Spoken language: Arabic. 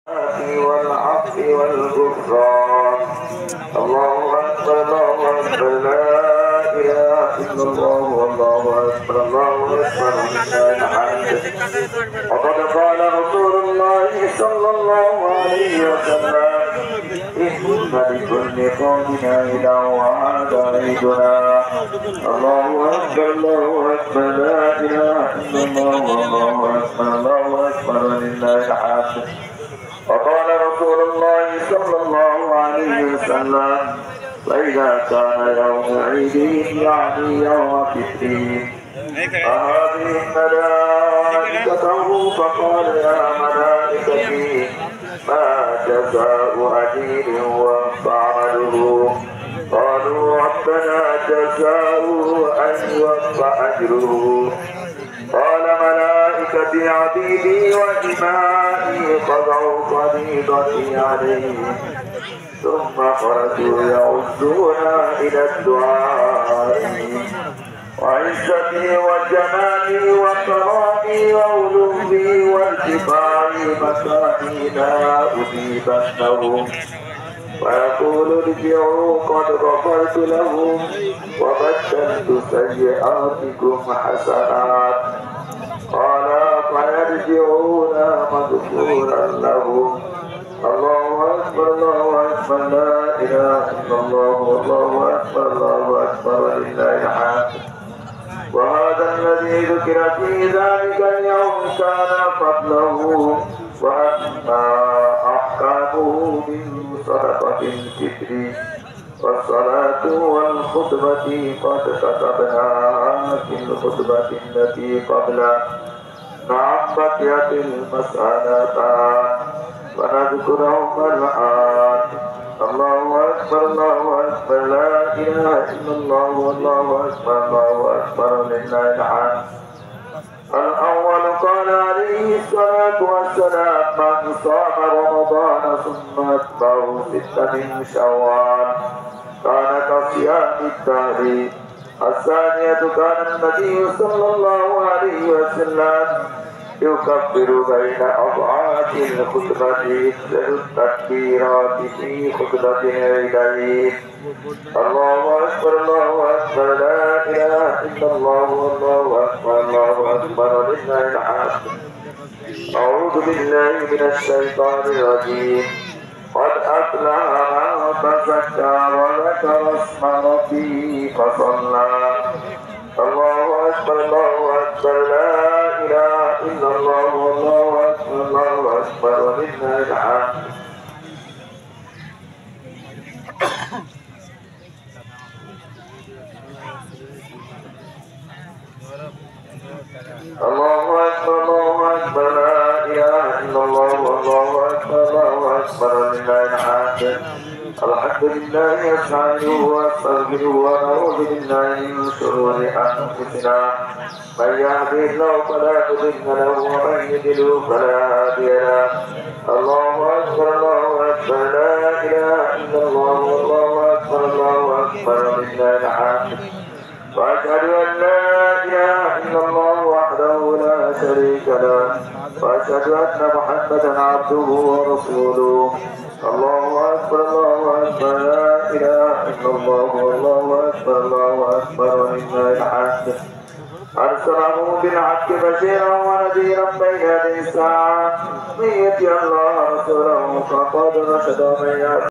والعفو والغفران. الله أكبر الله أكبر لا إله إلا الله والله أكبر الله أكبر ولله الحمد. وقد قال رسول الله صلى الله عليه وسلم إن لكل قوم عيدا وهذا عيدنا. الله أكبر الله أكبر لا إله إلا الله والله أكبر الله أكبر ولله الحمد. وقال رسول الله صلى الله عليه وسلم فإذا كان يوم عيدهم يعني يوم فطرهم فهذه ملائكته فقال يا ملائكتي ما جزاء أجير وفعله؟ قالوا ربنا جزاؤه أن يوفى أجره. قال ملائكتي عبيدي وإمائي قضوا فريضتي عليهم ثم خرجوا يعدون إلى الدعاء وعزتي وجمالي وكرامي وعلومي وارتفاعي مكاني لا أصيبنهم ويقول ارجعوا قد غفرت لهم وبدلت سيئاتكم حسنات. قال فيرجعون مغفورا لهم. الله أكبر الله أكبر لا إله إلا الله والله أكبر الله أكبر ولله الحمد. وهذا الذي ذكر في ذلك اليوم كان فضله وأما أحكامه من صدقة الفطر والصلاة والخطبة قد كتبناها في الخطبة التي قبل. نعم بقيت المسألتان ونذكرهما الآن. الله أكبر الله أكبر لا إله إلا الله والله أكبر الله أكبر ولله الحمد. الأول قال عليه الصلاة والسلام من صام رمضان ثم أتبعه 6 من شوال كان كصيام الدهر. الثانية كان النبي صلى الله عليه وسلم يكبر بين أضعاف الخطبة يكثر التكبيرات في خطبة العيدين. الله أكبر الله أكبر لا إله إلا الله والله أكبر الله أكبر ولله الحمد. أعوذ بالله من الشيطان الرجيم. قد أفلح من تزكى وذكر اسم ربه فصلى. الله أكبر الله أكبر لا إله إلا الله والله أكبر الله أكبر ولله الحمد. الله أكبر الله أكبر لا إله إلا الله والله أكبر الله أكبر ولله الحمد. الحمد لله نستعينه ونستغفره ونعوذ بالله من شرور أنفسنا من يهده الله فلا مضل له ومن يضلل فلا هادي له. الله أكبر الله أكبر لا إله إلا الله والله أكبر الله أكبر ولله الحمد. وأشهد أن لا إله إلا الله وحده لا شريك له وأشهد أن محمدا عبده ورسوله. الله أكبر الله أكبر لا إله إلا الله والله أكبر الله أكبر ولله الحمد. أرسله بالحق بشيرا ونذيرا بين يدي الساعة من يطع الله ورسوله فقد رشد من